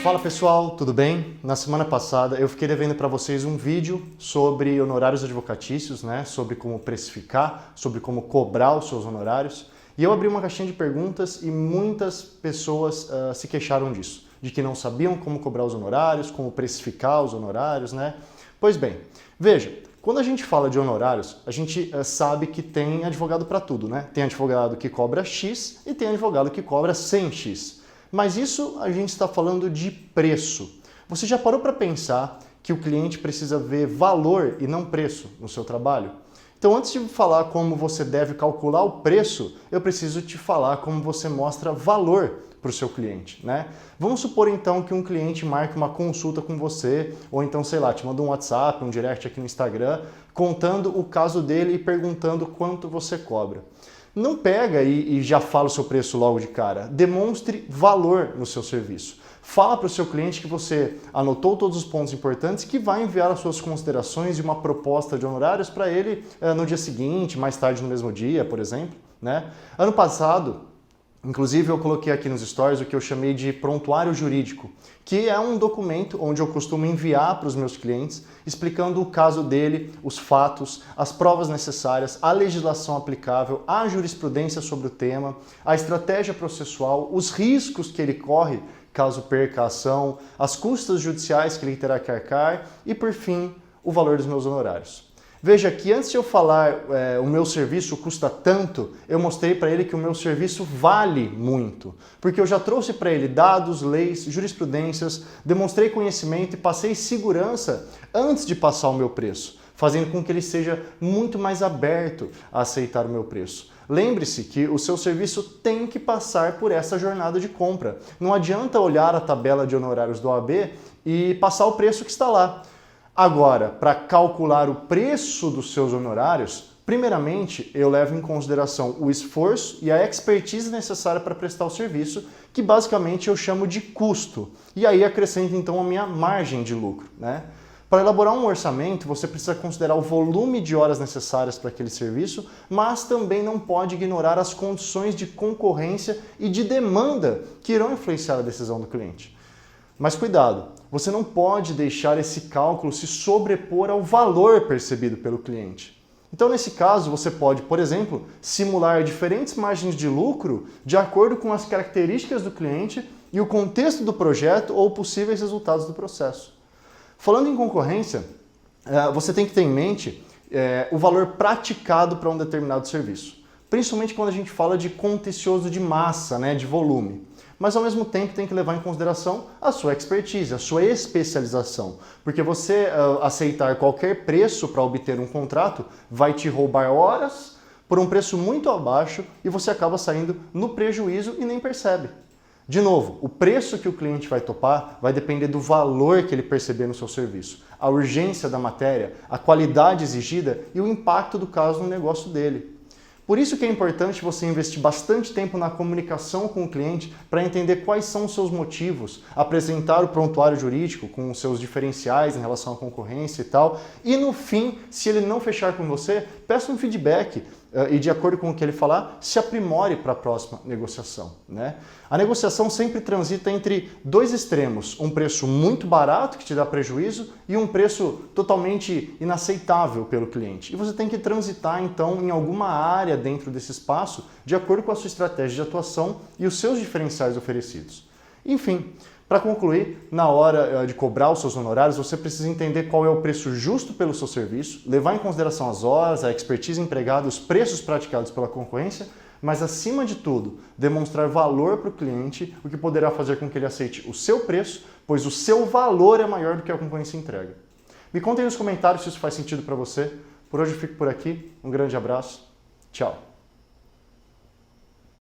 Fala pessoal, tudo bem? Na semana passada eu fiquei devendo para vocês um vídeo sobre honorários advocatícios, sobre como precificar, sobre como cobrar os seus honorários. E eu abri uma caixinha de perguntas e muitas pessoas se queixaram disso, de que não sabiam como cobrar os honorários, como precificar os honorários, Pois bem, veja, quando a gente fala de honorários, a gente sabe que tem advogado para tudo, Tem advogado que cobra X e tem advogado que cobra 100X. Mas isso a gente está falando de preço. Você já parou para pensar que o cliente precisa ver valor e não preço no seu trabalho? Então, antes de falar como você deve calcular o preço, eu preciso te falar como você mostra valor para o seu cliente, Vamos supor então que um cliente marque uma consulta com você, ou então, sei lá, te manda um WhatsApp, um direct aqui no Instagram, contando o caso dele e perguntando quanto você cobra. Não pega e já fala o seu preço logo de cara. Demonstre valor no seu serviço. Fala para o seu cliente que você anotou todos os pontos importantes e que vai enviar as suas considerações e uma proposta de honorários para ele no dia seguinte, mais tarde no mesmo dia, por exemplo. Ano passado, inclusive eu coloquei aqui nos stories o que eu chamei de prontuário jurídico, que é um documento onde eu costumo enviar para os meus clientes, explicando o caso dele, os fatos, as provas necessárias, a legislação aplicável, a jurisprudência sobre o tema, a estratégia processual, os riscos que ele corre caso perca a ação, as custas judiciais que ele terá que arcar e, por fim, o valor dos meus honorários. Veja que antes de eu falar o meu serviço custa tanto, eu mostrei para ele que o meu serviço vale muito. Porque eu já trouxe para ele dados, leis, jurisprudências, demonstrei conhecimento e passei segurança antes de passar o meu preço, fazendo com que ele seja muito mais aberto a aceitar o meu preço. Lembre-se que o seu serviço tem que passar por essa jornada de compra. Não adianta olhar a tabela de honorários do OAB e passar o preço que está lá. Agora, para calcular o preço dos seus honorários, primeiramente eu levo em consideração o esforço e a expertise necessária para prestar o serviço, que basicamente eu chamo de custo. E aí acrescento então a minha margem de lucro, Para elaborar um orçamento, você precisa considerar o volume de horas necessárias para aquele serviço, mas também não pode ignorar as condições de concorrência e de demanda que irão influenciar a decisão do cliente. Mas cuidado, você não pode deixar esse cálculo se sobrepor ao valor percebido pelo cliente. Então, nesse caso, você pode, por exemplo, simular diferentes margens de lucro de acordo com as características do cliente e o contexto do projeto ou possíveis resultados do processo. Falando em concorrência, você tem que ter em mente o valor praticado para um determinado serviço, principalmente quando a gente fala de contencioso de massa, de volume. Mas ao mesmo tempo tem que levar em consideração a sua expertise, a sua especialização, porque você aceitar qualquer preço para obter um contrato vai te roubar horas por um preço muito abaixo e você acaba saindo no prejuízo e nem percebe. De novo, o preço que o cliente vai topar vai depender do valor que ele perceber no seu serviço, a urgência da matéria, a qualidade exigida e o impacto do caso no negócio dele. Por isso que é importante você investir bastante tempo na comunicação com o cliente para entender quais são os seus motivos, apresentar o prontuário jurídico com os seus diferenciais em relação à concorrência e tal, e no fim, se ele não fechar com você, peça um feedback e de acordo com o que ele falar, se aprimore para a próxima negociação. A negociação sempre transita entre dois extremos, um preço muito barato que te dá prejuízo e um preço totalmente inaceitável pelo cliente. E você tem que transitar então em alguma área dentro desse espaço de acordo com a sua estratégia de atuação e os seus diferenciais oferecidos. Enfim, para concluir, na hora de cobrar os seus honorários, você precisa entender qual é o preço justo pelo seu serviço, levar em consideração as horas, a expertise empregada, os preços praticados pela concorrência, mas acima de tudo, demonstrar valor para o cliente, o que poderá fazer com que ele aceite o seu preço, pois o seu valor é maior do que a concorrência entrega. Me contem nos comentários se isso faz sentido para você. Por hoje eu fico por aqui, um grande abraço, tchau!